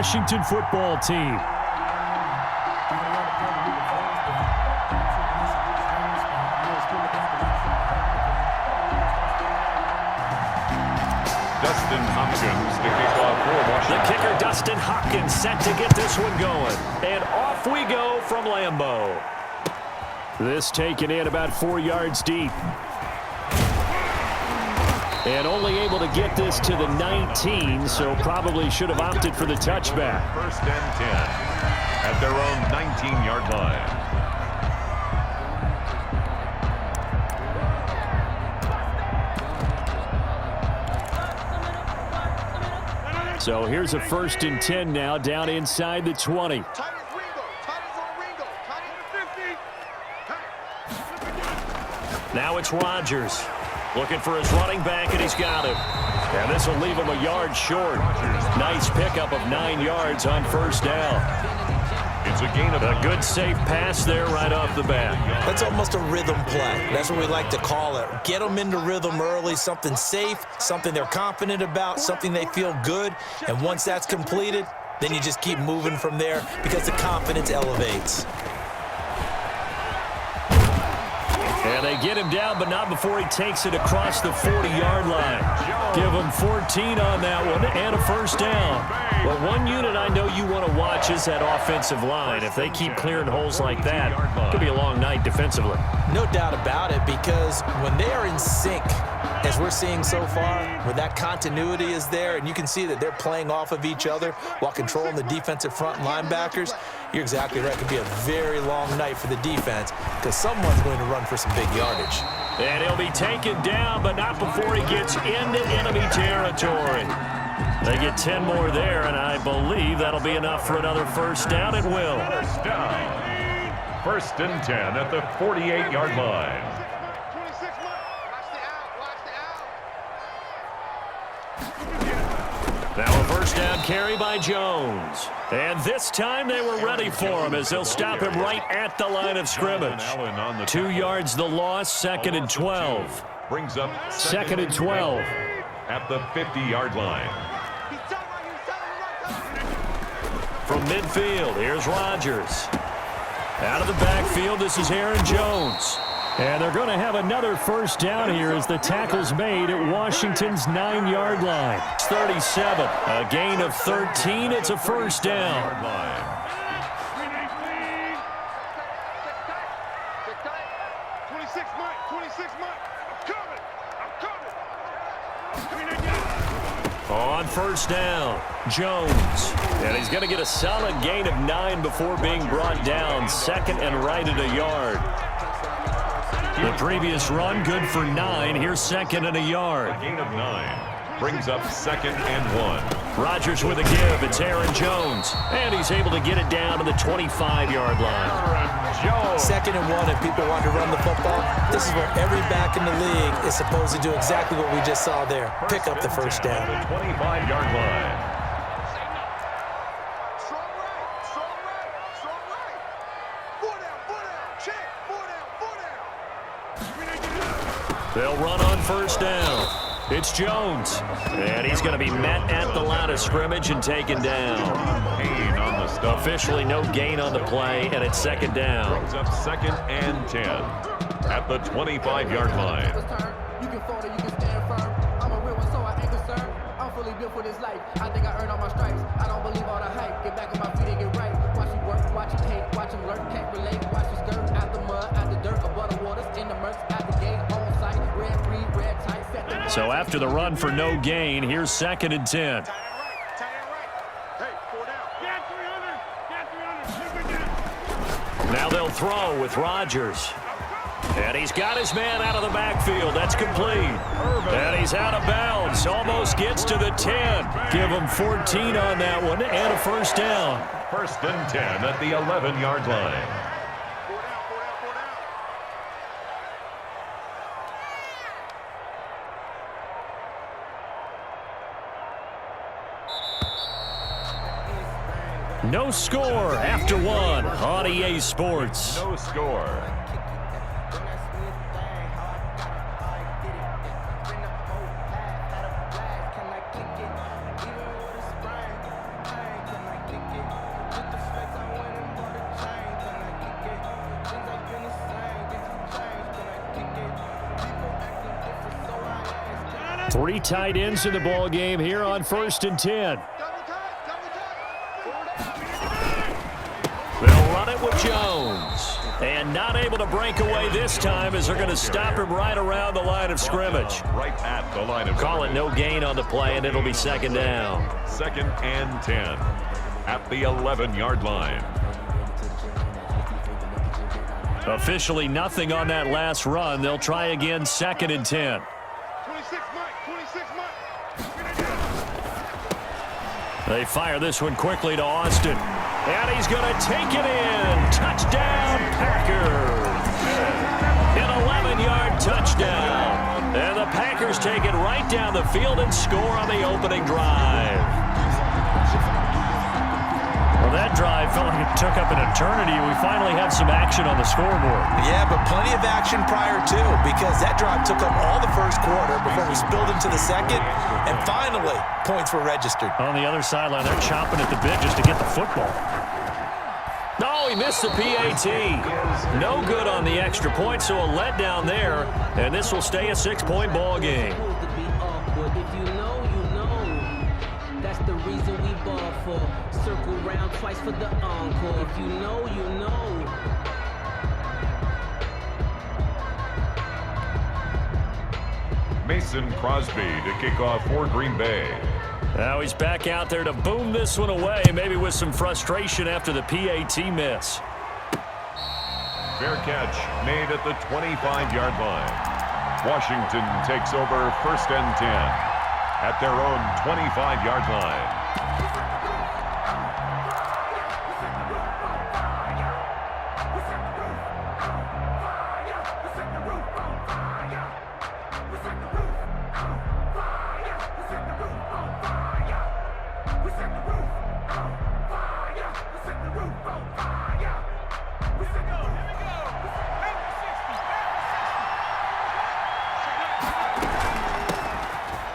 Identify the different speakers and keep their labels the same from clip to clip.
Speaker 1: Washington football team.
Speaker 2: Dustin Hopkins, the kickoff for Washington.
Speaker 1: The kicker, Dustin Hopkins, set to get this one going. And off we go from Lambeau. This taken in about 4 yards deep. And only able to get this to the 19, so probably should have opted for the touchback.
Speaker 2: 1st and 10 at their own 19-yard line.
Speaker 1: So here's a 1st and 10 now, down inside the 20. Now it's Rodgers. Looking for his running back, and he's got him. And this will leave him a yard short. Nice pickup of 9 yards on 1st down.
Speaker 2: It's a gain of
Speaker 1: a good, safe pass there right off the bat.
Speaker 3: That's almost a rhythm play. That's what we like to call it. Get them into rhythm early, something safe, something they're confident about, something they feel good. And once that's completed, then you just keep moving from there because the confidence elevates.
Speaker 1: And they get him down, but not before he takes it across the 40-yard line. Give him 14 on that one and a 1st down. But one unit I know you want to watch is that offensive line. If they keep clearing holes like that, it could be a long night defensively.
Speaker 3: No doubt about it, because when they are in sync, as we're seeing so far, where that continuity is there, and you can see that they're playing off of each other while controlling the defensive front linebackers, you're exactly right. It could be a very long night for the defense because someone's going to run for some big yardage.
Speaker 1: And he'll be taken down, but not before he gets into enemy territory. They get 10 more there, and I believe that'll be enough for another 1st down. It will.
Speaker 2: 1st down. 1st and 10 at the 48-yard line.
Speaker 1: Now a 1st down carry by Jones. And this time they were ready for him as they'll stop him right at the line of scrimmage. 2 yards the loss, 2nd and 12.
Speaker 2: Brings up
Speaker 1: 2nd and 12.
Speaker 2: At the 50-yard line.
Speaker 1: From midfield, here's Rodgers. Out of the backfield, this is Aaron Jones. And they're going to have another 1st down here as the tackle's made at Washington's 9-yard line. It's 37, a gain of 13. It's a 1st down. On 1st down, Jones. And he's going to get a solid gain of 9 before being brought down. 2nd and right at a yard. The previous run, good for 9. Here's 2nd and a yard.
Speaker 2: A gain of 9. Brings up 2nd and 1.
Speaker 1: Rodgers with a give. It's Aaron Jones. And he's able to get it down to the 25-yard line.
Speaker 2: Aaron Jones.
Speaker 3: 2nd and 1, and people want to run the football. This is where every back in the league is supposed to do exactly what we just saw there. Pick up the 1st down.
Speaker 2: The 25-yard line.
Speaker 1: They'll run on 1st down. It's Jones. And he's going to be met at the line of scrimmage and taken down.
Speaker 2: Gain on the stop.
Speaker 1: Officially no gain on the play, and it's 2nd down.
Speaker 2: Brings up 2nd and 10 at the 25-yard line.
Speaker 4: You can fall, you can stand firm. I'm a real one, so I ain't concerned. I'm fully built for this life. I think I earned all my stripes. I don't believe all the hype. Get back on my feet and get right. Watch you work, watch you hate, watch him lurk, can't relate. Watch you skirt out the mud, out the dirt, above the waters, in the murks, out the gate, on site, red free, red tight.
Speaker 1: So after the run for no gain, here's 2nd and 10. Now they'll throw with Rodgers. And he's got his man out of the backfield. That's complete. And he's out of bounds. Almost gets to the 10. Give him 14 on that one and a 1st down.
Speaker 2: 1st and 10 at the 11-yard line.
Speaker 1: No score after 1 on EA Sports.
Speaker 2: No score.
Speaker 1: Three tight ends in the ball game here on 1st and 10. They'll run it with Jones. And not able to break away this time as they're going to stop him right around the line of scrimmage.
Speaker 2: Right at the line of
Speaker 1: Call it no gain on the play, and it'll be 2nd down.
Speaker 2: 2nd and 10 at the 11-yard line.
Speaker 1: Officially nothing on that last run. They'll try again 2nd and 10.
Speaker 5: 26 Mike.
Speaker 1: They fire this one quickly to Austin. And he's going to take it in. Touchdown, Packers. An 11-yard touchdown. And the Packers take it right down the field and score on the opening drive. Well, that drive felt like it took up an eternity. We finally had some action on the scoreboard.
Speaker 3: Yeah, but plenty of action prior to, because that drive took up all the first quarter before we spilled into the second, and finally, points were registered.
Speaker 1: On the other sideline, they're chomping at the bit just to get the football. No, he missed the PAT. No good on the extra point, so a letdown there, and this will stay a 6-point ball game.
Speaker 6: If you know, you know. That's the reason we ball for. Circle round twice for the encore. If you know, you know.
Speaker 2: Mason Crosby to kick off for Green Bay.
Speaker 1: Now he's back out there to boom this one away, maybe with some frustration after the PAT miss.
Speaker 2: Fair catch made at the 25-yard line. Washington takes over 1st and 10 at their own 25-yard line.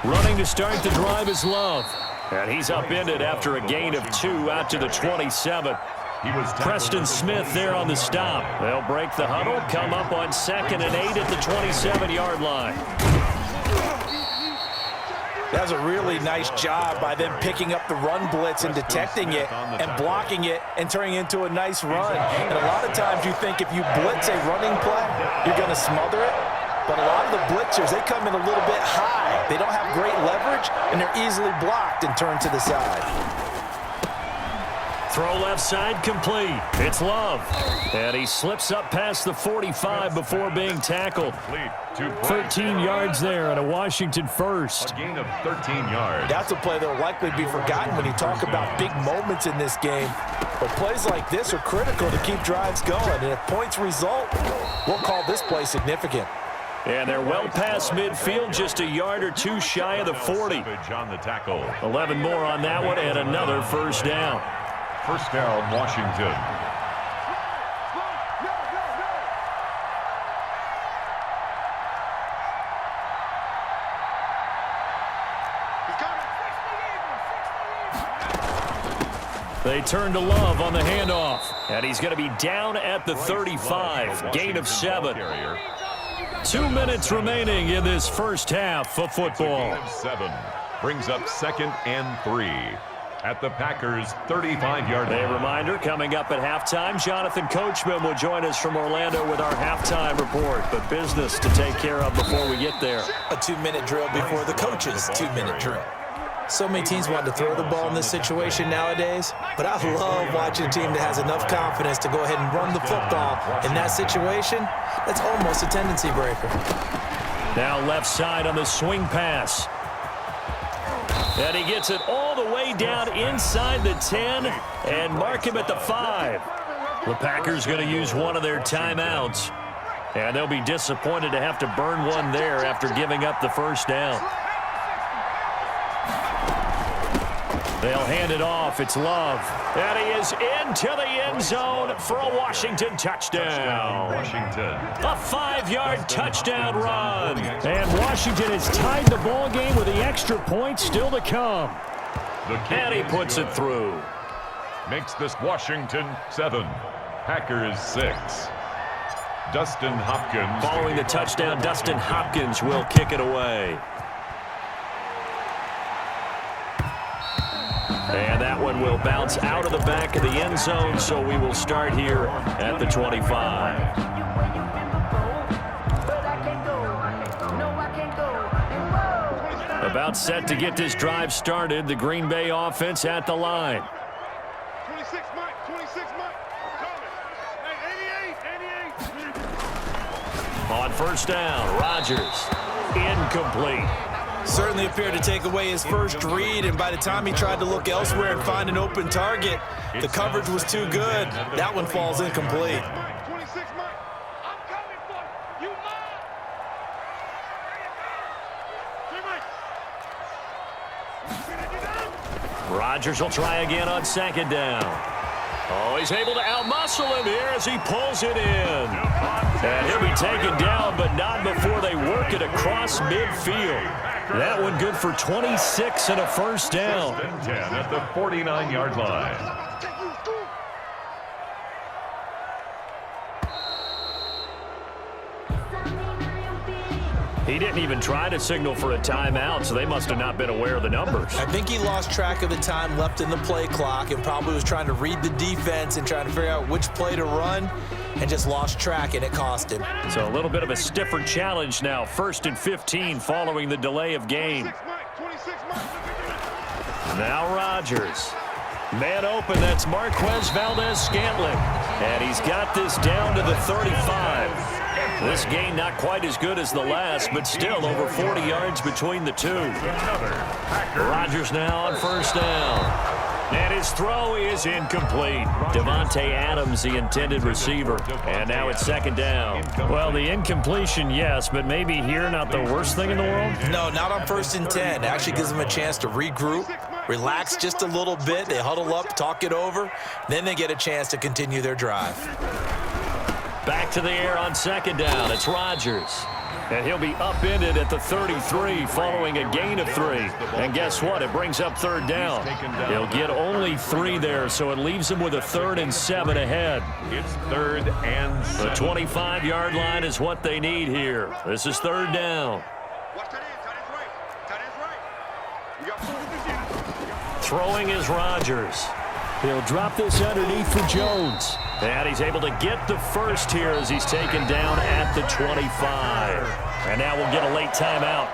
Speaker 1: Running to start the drive is Love. And he's upended after a gain of 2 out to the 27. Preston Smith there on the stop. They'll break the huddle, come up on 2nd and 8 at the 27-yard line.
Speaker 3: That was a really nice job by them picking up the run blitz and detecting it and blocking it and turning it into a nice run. And a lot of times you think if you blitz a running play, you're going to smother it. But a lot of the blitzers, they come in a little bit high. They don't have great leverage, and they're easily blocked and turned to the side.
Speaker 1: Throw left side complete. It's Love. And he slips up past the 45 before being tackled. 13 yards there and a Washington first.
Speaker 2: A gain of 13 yards.
Speaker 3: That's a play that will likely be forgotten when you talk about big moments in this game. But plays like this are critical to keep drives going. And if points result, we'll call this play significant.
Speaker 1: And they're well past midfield, just a yard or 2 shy of the 40.
Speaker 2: On the tackle.
Speaker 1: 11 more on that one and another first down.
Speaker 2: First down, Washington.
Speaker 1: They turn to Love on the handoff. And he's going to be down at the 35. Gain of 7. 2 minutes remaining in this first half of football.
Speaker 2: Gain of 7 brings up 2nd and 3 at the Packers' 35-yard line.
Speaker 1: A reminder, coming up at halftime, Jonathan Coachman will join us from Orlando with our halftime report. But business to take care of before we get there.
Speaker 3: A 2-minute drill before the coach's 2-minute drill. So many teams want to throw the ball in this situation nowadays, but I love watching a team that has enough confidence to go ahead and run the football in that situation. That's almost a tendency breaker.
Speaker 1: Now left side on the swing pass. And he gets it all the way down inside the 10 and mark him at the 5. The Packers going to use one of their timeouts. And they'll be disappointed to have to burn one there after giving up the first down. They'll hand it off. It's Love. And he is into the end zone for a Washington touchdown.
Speaker 2: Washington.
Speaker 1: A 5-yard touchdown run. And Washington has tied the ball game with the extra point still to come. And he puts it through.
Speaker 2: Makes this Washington 7, Packers 6. Dustin Hopkins.
Speaker 1: Following the touchdown, Dustin Hopkins will kick it away. one will bounce out of the back of the end zone, so we will start here at the 25. About set to get this drive started. The Green Bay offense at the line.
Speaker 5: 26 Mike, 26 Mike. Hey, 88.
Speaker 1: On first down, Rodgers. Incomplete.
Speaker 3: Certainly appeared to take away his first read, and by the time he tried to look elsewhere and find an open target, the coverage was too good. That one falls incomplete.
Speaker 5: 26 Mike. I'm coming for you. You mine.
Speaker 1: Rodgers will try again on second down. Oh, he's able to outmuscle him here as he pulls it in. And he'll be taken down, but not before they work it across midfield. That one good for 26 and a first down.
Speaker 2: 10 at the 49-yard line.
Speaker 1: He didn't even try to signal for a timeout, so they must have not been aware of the numbers.
Speaker 3: I think he lost track of the time left in the play clock and probably was trying to read the defense and trying to figure out which play to run and just lost track, and it cost him.
Speaker 1: So a little bit of a stiffer challenge now. 1st and 15 following the delay of game.
Speaker 5: 26 Mike.
Speaker 1: Now Rodgers. Man open, that's Marquez Valdez-Scantling. And he's got this down to the 35. This gain not quite as good as the last, but still over 40 yards between the two. Rodgers now on first down. And his throw is incomplete. Devontae Adams, the intended receiver. And now it's second down. Well, the incompletion, yes, but maybe here not the worst thing in the world?
Speaker 3: No, not on 1st and 10. Actually gives them a chance to regroup, relax just a little bit. They huddle up, talk it over. Then they get a chance to continue their drive.
Speaker 1: Back to the air on second down. It's Rodgers. And he'll be upended at the 33 following a gain of 3. And guess what? It brings up third down. He'll get only 3 there, so it leaves him with a 3rd and 7 ahead.
Speaker 2: It's 3rd and 7.
Speaker 1: The 25-yard line is what they need here. This is third down. Throwing is Rodgers. He'll drop this underneath for Jones. And he's able to get the first here as he's taken down at the 25. And now we'll get a late timeout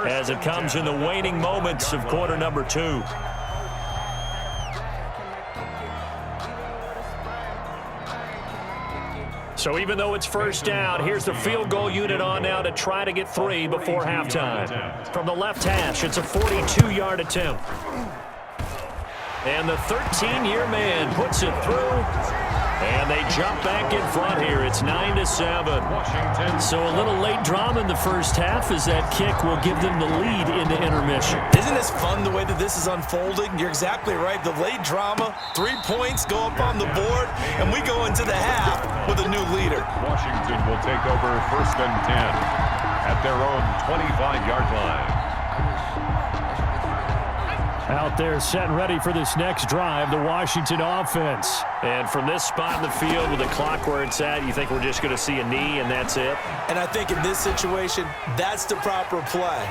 Speaker 1: as it comes in the waning moments of quarter number 2. So even though it's first down, here's the field goal unit on now to try to get 3 before halftime. From the left hash, it's a 42-yard attempt. And the 13-year man puts it through. And they jump back in front here. It's 9-7.
Speaker 2: Washington.
Speaker 1: So a little late drama in the first half as that kick will give them the lead into intermission.
Speaker 3: Isn't this fun the way that this is unfolding? You're exactly right. The late drama, 3 points go up on the board, and we go into the half with a new leader.
Speaker 2: Washington will take over 1st and 10 at their own 25-yard line.
Speaker 1: Out there set and ready for this next drive, the Washington offense. And from this spot in the field with the clock where it's at, you think we're just going to see a knee and that's it?
Speaker 3: And I think in this situation, that's the proper play.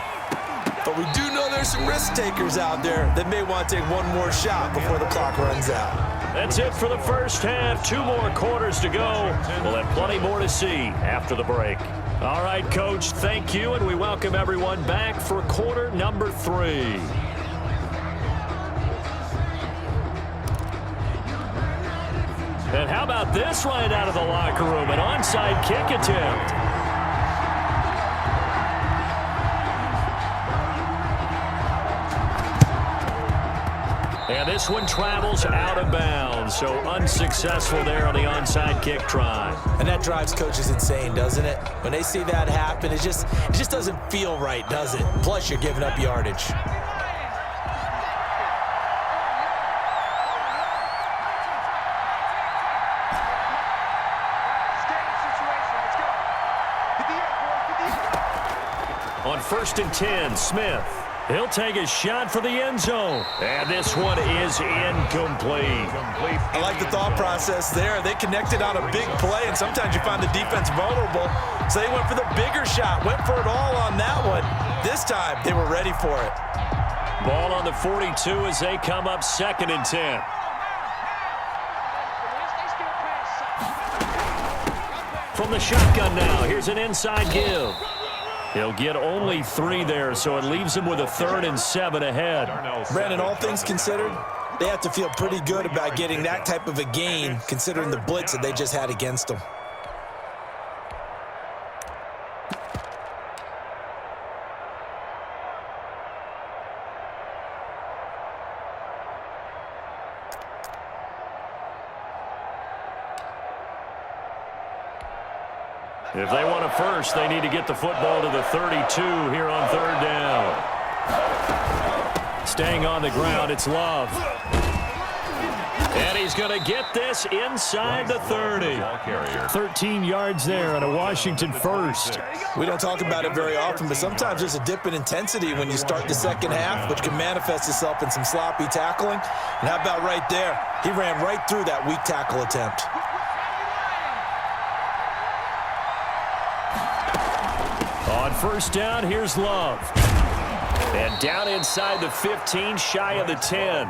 Speaker 3: But we do know there's some risk takers out there that may want to take one more shot before the clock runs out.
Speaker 1: That's it for the first half. 2 more quarters to go. We'll have plenty more to see after the break. All right, Coach, thank you, and we welcome everyone back for quarter number 3. And how about this right out of the locker room? An onside kick attempt. And this one travels out of bounds. So unsuccessful there on the onside kick try.
Speaker 3: And that drives coaches insane, doesn't it? When they see that happen, it just doesn't feel right, does it? Plus, you're giving up yardage.
Speaker 1: On 1st and 10, Smith. He'll take a shot for the end zone. And this one is incomplete.
Speaker 3: I like the thought process there. They connected on a big play, and sometimes you find the defense vulnerable. So they went for the bigger shot, went for it all on that one. This time, they were ready for it.
Speaker 1: Ball on the 42 as they come up 2nd and 10. From the shotgun now, here's an inside give. He'll get only 3 there, so it leaves him with a 3rd and 7 ahead.
Speaker 3: Brandon, all things considered, they have to feel pretty good about getting that type of a gain, considering the blitz that they just had against them.
Speaker 1: If they want a first, they need to get the football to the 32 here on 3rd down. Staying on the ground, it's Love. And he's going to get this inside the 30. 13 yards there on a Washington first.
Speaker 3: We don't talk about it very often, but sometimes there's a dip in intensity when you start the second half, which can manifest itself in some sloppy tackling. And how about right there? He ran right through that weak tackle attempt.
Speaker 1: On 1st down, here's Love. And down inside the 15, shy of the 10.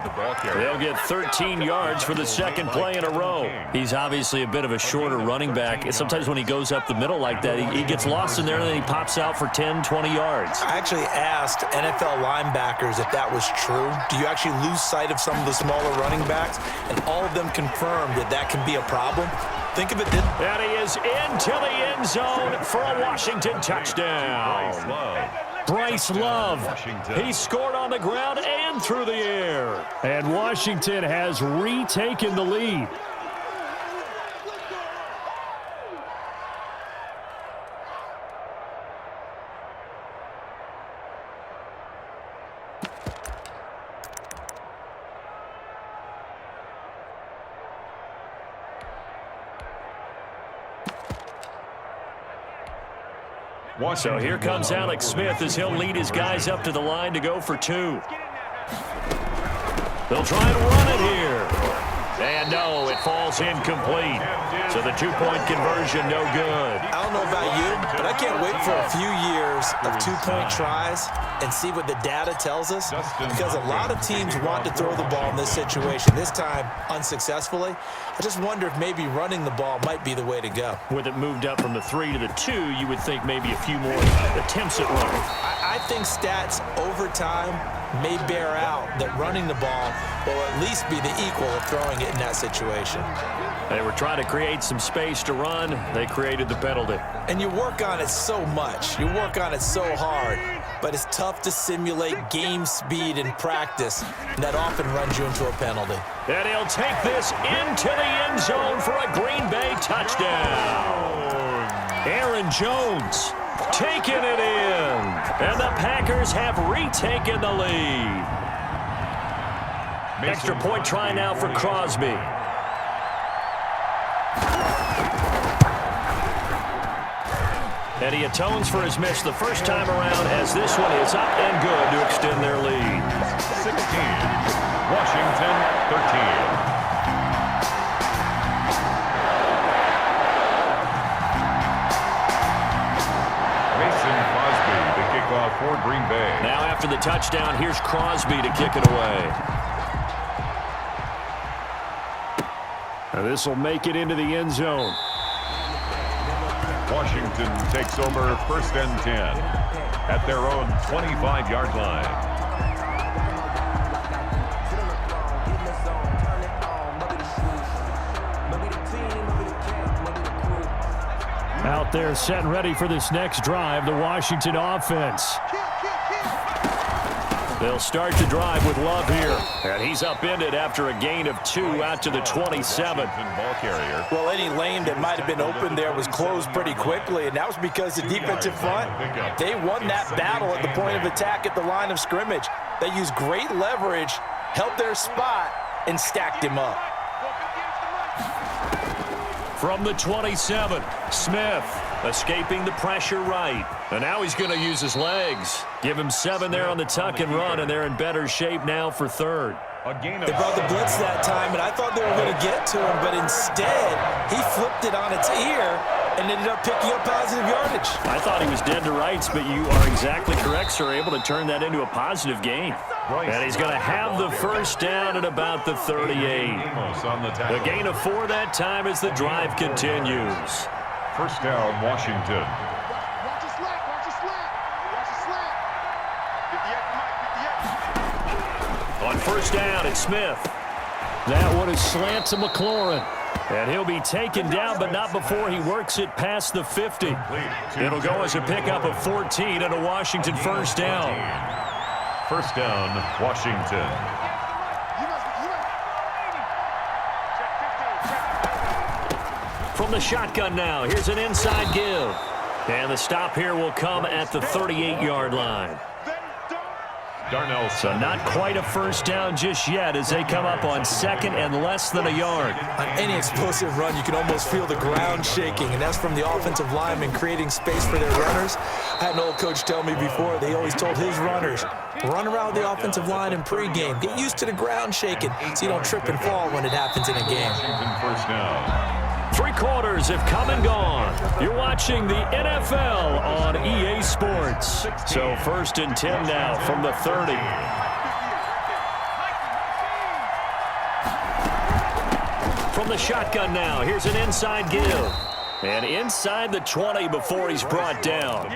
Speaker 1: They'll get 13 yards for the 2nd play in a row. He's obviously a bit of a shorter running back. Sometimes when he goes up the middle like that, he gets lost in there and then he pops out for 10, 20 yards.
Speaker 3: I actually asked NFL linebackers if that was true. Do you actually lose sight of some of the smaller running backs? And all of them confirmed that that can be a problem. Think of it.
Speaker 1: And he is into the end zone for a Washington touchdown. Bryce Love. He scored on the ground and through the air. And Washington has retaken the lead. So here comes Alex Smith as he'll lead his guys up to the line to go for 2. They'll try and run it here. And no, it falls incomplete. So the 2-point conversion, no good.
Speaker 3: I don't know about you, but I can't wait for a few years of 2-point tries and see what the data tells us, because a lot of teams want to throw the ball in this situation, this time unsuccessfully. I just wonder if maybe running the ball might be the way to go.
Speaker 1: With it moved up from the 3 to the 2, you would think maybe a few more attempts at running.
Speaker 3: I think stats over time may bear out that running the ball will at least be the equal of throwing it in that situation.
Speaker 1: They were trying to create some space to run. They created the penalty.
Speaker 3: And you work on it so much. You work on it so hard. But it's tough to simulate game speed in practice. And that often runs you into a penalty.
Speaker 1: And he'll take this into the end zone for a Green Bay touchdown. Aaron Jones taking it in. And the Packers have retaken the lead. Extra point try now for Crosby. And he atones for his miss the first time around, as this one is up and good to extend their lead.
Speaker 2: 16, Washington 13. Mason Crosby, the kickoff for Green Bay.
Speaker 1: Now after the touchdown, here's Crosby to kick it away. This will make it into the end zone.
Speaker 2: Washington takes over 1st and 10 at their own 25-yard line.
Speaker 1: Out there set and ready for this next drive, the Washington offense. They'll start the drive with Love here. And he's upended after a gain of 2 out to the 27.
Speaker 2: Ball carrier.
Speaker 3: Well, any lane that might have been open there was closed pretty quickly, and that was because the defensive front, they won that battle at the point of attack at the line of scrimmage. They used great leverage, held their spot, and stacked him up.
Speaker 1: From the 27, Smith escaping the pressure right. And now he's going to use his legs. Give him 7 there on the tuck and run, and they're in better shape now for 3rd.
Speaker 2: A gain of
Speaker 3: They brought the blitz that time, and I thought they were going to get to him, but instead, he flipped it on its ear and ended up picking up positive yardage.
Speaker 1: I thought he was dead to rights, but you are exactly correct, sir. Able to turn that into a positive gain. And he's going to have the first down at about the 38. The gain of 4 that time as the drive continues.
Speaker 2: First down, Washington.
Speaker 5: Watch the slack, watch the slack. Watch the slack. 58 to Mike, 58.
Speaker 1: On first down, it's Smith. That one is slant to McLaurin. And he'll be taken down, but not before he works it past the 50. It'll go as a pickup of 14 and a Washington first down.
Speaker 2: First down, Washington.
Speaker 1: From the shotgun now, here's an inside give. And the stop here will come at the 38-yard line.
Speaker 2: Darnell.
Speaker 1: So not quite a first down just yet as they come up on second and less than a yard.
Speaker 3: On any explosive run, you can almost feel the ground shaking, and that's from the offensive linemen creating space for their runners. I had an old coach tell me before, they always told his runners, run around the offensive line in pregame. Get used to the ground shaking so you don't trip and fall when it happens in a game.
Speaker 2: Washington first down.
Speaker 1: 3 quarters have come and gone. You're watching the NFL on EA Sports. So first and 10 now from the 30. From the shotgun now, here's an inside give. And inside the 20 before he's brought down.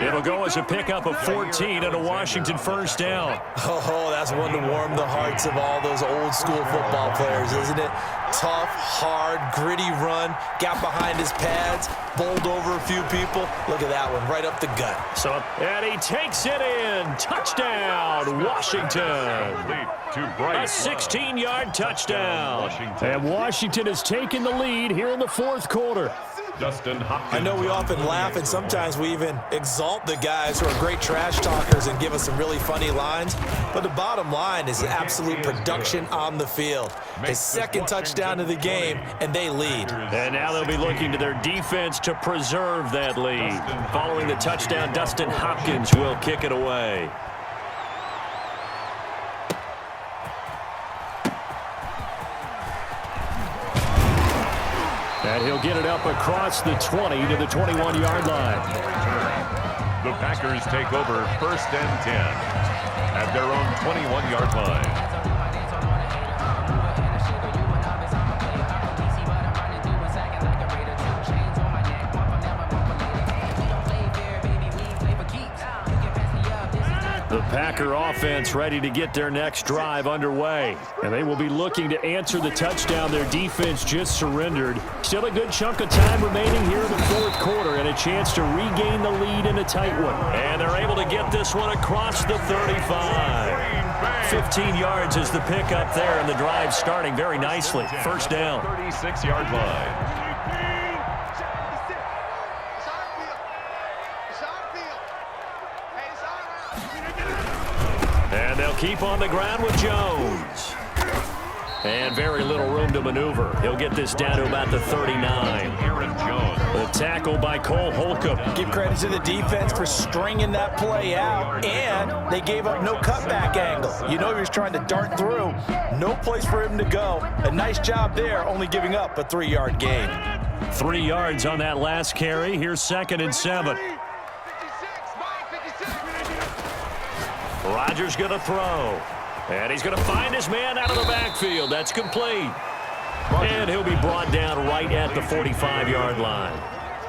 Speaker 1: It'll go as a pickup of 14 and a Washington first down.
Speaker 3: Oh, that's one to warm the hearts of all those old school football players, isn't it? Tough, hard, gritty run, got behind his pads, bowled over a few people. Look at that one, right up the gut.
Speaker 1: And he takes it in. Touchdown, Washington. A 16-yard touchdown. And Washington has taken the lead here in the fourth quarter.
Speaker 2: Dustin Hopkins.
Speaker 3: I know we often laugh, and sometimes we even exalt the guys who are great trash talkers and give us some really funny lines. But the bottom line is absolute production on the field. His second touchdown of the game, and they lead.
Speaker 1: And now they'll be looking to their defense to preserve that lead. Following the touchdown, Dustin Hopkins will kick it away. And he'll get it up across the 20 to the 21-yard line.
Speaker 2: The Packers take over first and 10 at their own 21-yard line.
Speaker 1: The Packer offense ready to get their next drive underway. And they will be looking to answer the touchdown their defense just surrendered. Still a good chunk of time remaining here in the fourth quarter and a chance to regain the lead in a tight one. And they're able to get this one across the 35. 15 yards is the pickup there, and the drive starting very nicely. First down.
Speaker 2: 36-yard line.
Speaker 1: And they'll keep on the ground with Jones. And very little room to maneuver. He'll get this down to about the 39.
Speaker 2: Aaron Jones.
Speaker 1: The tackle by Cole Holcomb.
Speaker 3: Give credit to the defense for stringing that play out, and they gave up no cutback angle. You know he was trying to dart through. No place for him to go. A nice job there, only giving up a 3-yard gain.
Speaker 1: 3 yards on that last carry. Here's second and 7. Rodgers going to throw. And he's going to find his man out of the backfield. That's complete. And he'll be brought down right at the 45-yard line.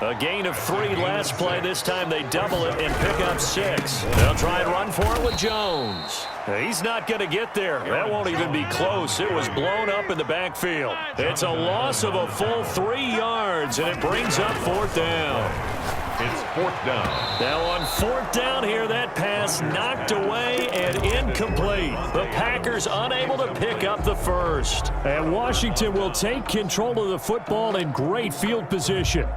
Speaker 1: A gain of 3 last play. This time they double it and pick up 6. They'll try and run for it with Jones. He's not going to get there. That won't even be close. It was blown up in the backfield. It's a loss of a full 3 yards, and it brings up fourth down.
Speaker 2: It's fourth down.
Speaker 1: Now on fourth down here, that pass knocked away and incomplete. The Packers unable to pick up the first. And Washington will take control of the football in great field position.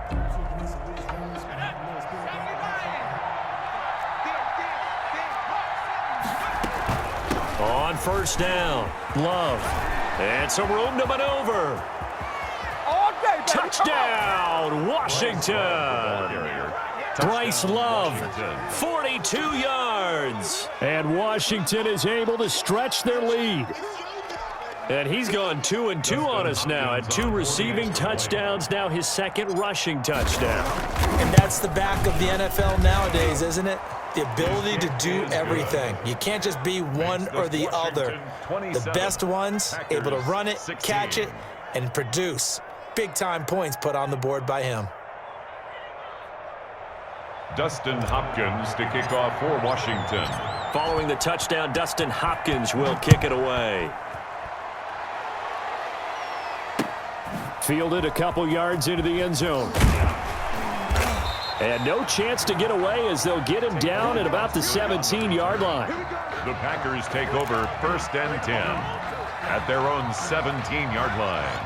Speaker 1: On first down, Love. And some room to maneuver. Touchdown, Washington. Bryce Love, 42 yards. And Washington is able to stretch their lead. And he's gone 2-2 on us now at 2 receiving touchdowns, now his 2nd rushing touchdown.
Speaker 3: And that's the back of the NFL nowadays, isn't it? The ability to do everything. You can't just be one or the other. The best ones able to run it, catch it, and produce. Big-time points put on the board by him.
Speaker 2: Dustin Hopkins to kick off for Washington.
Speaker 1: Following the touchdown, Dustin Hopkins will kick it away. Fielded a couple yards into the end zone. And no chance to get away as they'll get him down at about the 17-yard line.
Speaker 2: The Packers take over 1st and 10 at their own 17-yard line.